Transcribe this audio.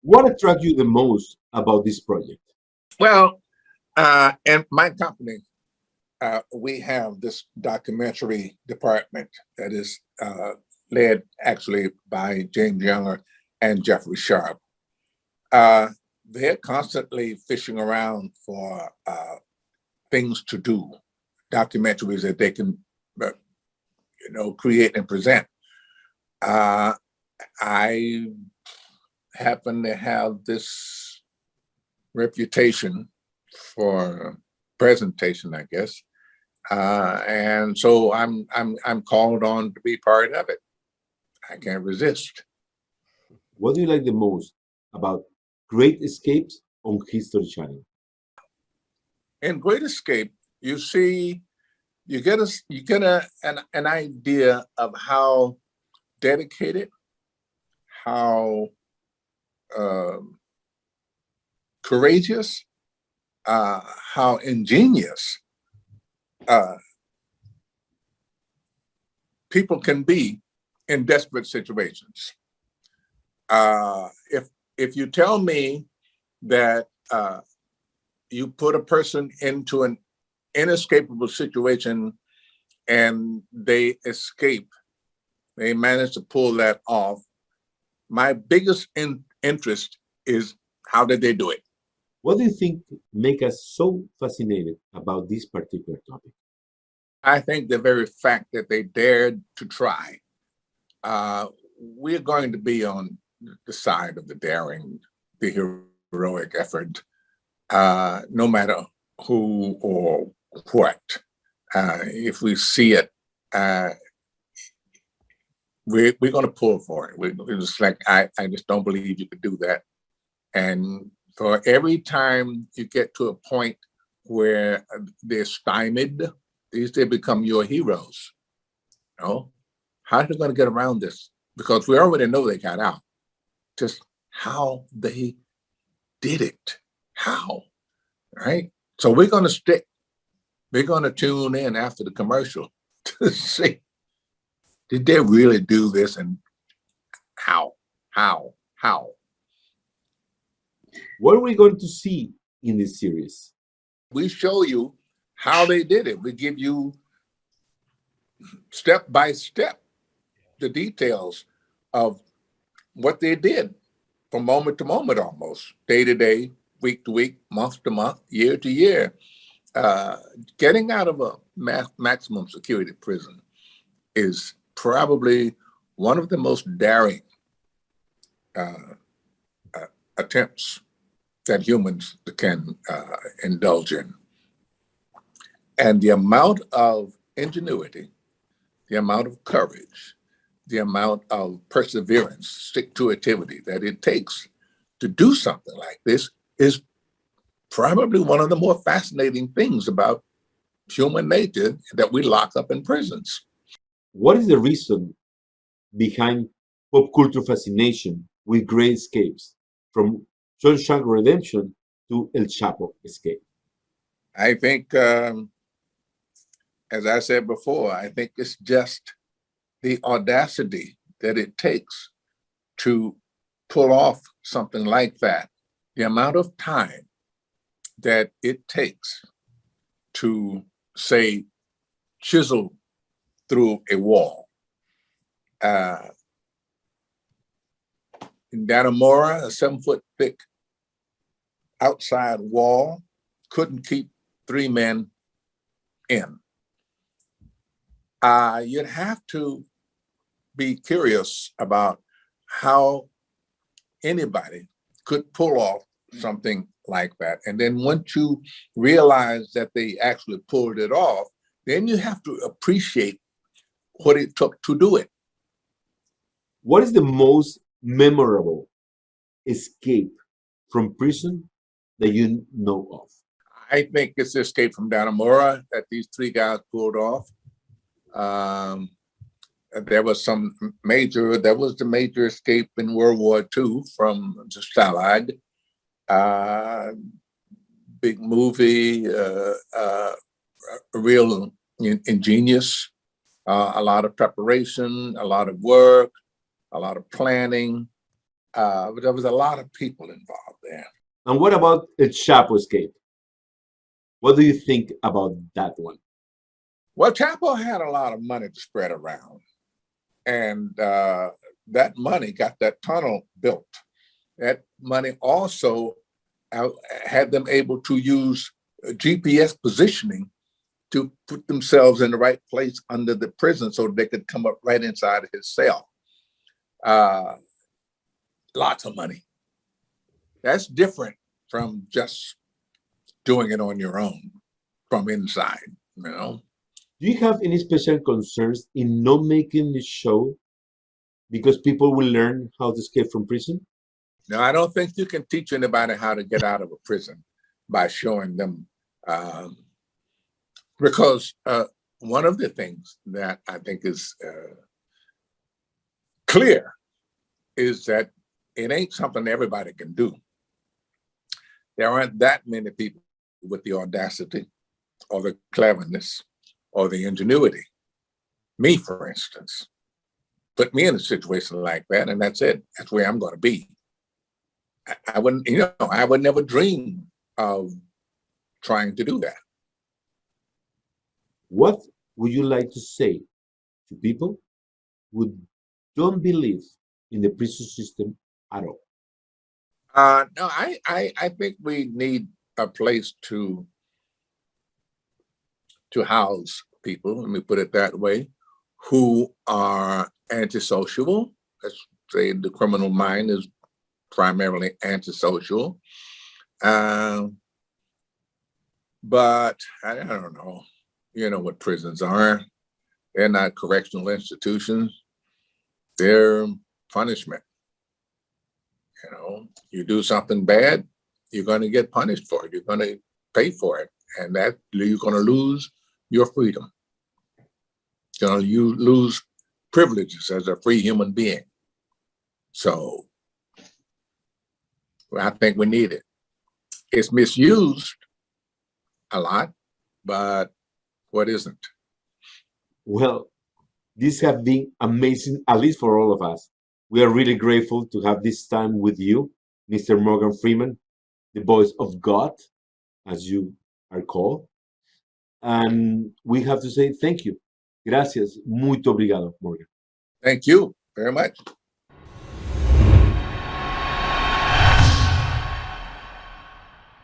What attracts you the most about this project? Well, in my company, we have this documentary department that is led actually by James Younger and Jeffrey Sharp. Uh, they're constantly fishing around for things to do, documentaries that they can, create and present. Uh, I happen to have this reputation for presentation, I guess, and so I'm called on to be part of it. I can't resist. What do you like the most about Great Escapes on History Channel? In Great Escape, you see, you get an idea of how dedicated, how um, courageous, how ingenious uh, people can be in desperate situations. If you tell me that you put a person into an inescapable situation and they escape, they manage to pull that off. My biggest interest is how did they do it? What do you think make us so fascinated about this particular topic? I think the very fact that they dared to try. Uh, we're going to be on the side of the daring, the heroic effort, no matter who or what. If we see it, uh, we're going to pull for it. We're just like, I just don't believe you could do that. And for every time you get to a point where they're stymied, these they become your heroes. You know, how are they going to get around this? Because we already know they got out. Just how they did it. How, right? So we're going to stick. We're going to tune in after the commercial to see, did they really do this and how, how? What are we going to see in this series? We show you how they did it. We give you step by step the details of what they did from moment to moment, almost day to day, week to week, month to month, year to year. Uh, Getting out of a maximum security prison is probably one of the most daring uh, attempts that humans can indulge in. And the amount of ingenuity, the amount of courage, the amount of perseverance, stick-to-itivity that it takes to do something like this is probably one of the more fascinating things about human nature that we lock up in prisons. What is the reason behind pop culture fascination with Great Escapes, from Shawshank Redemption to El Chapo Escape? I think, as I said before, I think it's just the audacity that it takes to pull off something like that, the amount of time that it takes to, say, chisel through a wall. Uh, in Dannemora, a 7-foot thick outside wall couldn't keep 3 men in. You'd have to be curious about how anybody could pull off something like that. And then once you realize that they actually pulled it off, then you have to appreciate what it took to do it. What is the most memorable escape from prison that you know of? I think it's the escape from Dannemora that these 3 guys pulled off. There was the major escape in World War II from the Stalag. Big movie, real ingenious, a lot of preparation, a lot of work, a lot of planning. But there was a lot of people involved there. And what about El Chapo Escape? What do you think about that one? Well, Chapo had a lot of money to spread around, and that money got that tunnel built. That money also had them able to use GPS positioning to put themselves in the right place under the prison so they could come up right inside of his cell. Lots of money. That's different from just doing it on your own from inside, you know. Do you have any special concerns in not making the show because people will learn how to escape from prison? Now, I don't think you can teach anybody how to get out of a prison by showing them, because one of the things that I think is clear is that it ain't something everybody can do. There aren't that many people with the audacity or the cleverness or the ingenuity. Me, for instance, put me in a situation like that, and that's it. That's where I'm going to be. I wouldn't, I would never dream of trying to do that. What would you like to say to people who don't believe in the prison system at all? No, I think we need a place to house people, let me put it that way, who are antisocial. Let's say the criminal mind is primarily antisocial. But I don't know. You know what prisons are. They're not correctional institutions. They're punishment. You do something bad, you're going to get punished for it. You're going to pay for it. And that you're going to lose your freedom. You lose privileges as a free human being. So I think we need it. It's misused a lot, but what isn't? Well, this has been amazing, at least for all of us. We are really grateful to have this time with you, Mr. Morgan Freeman, the voice of God, as you are called. And we have to say thank you. Gracias. Muito obrigado, Morgan. Thank you very much.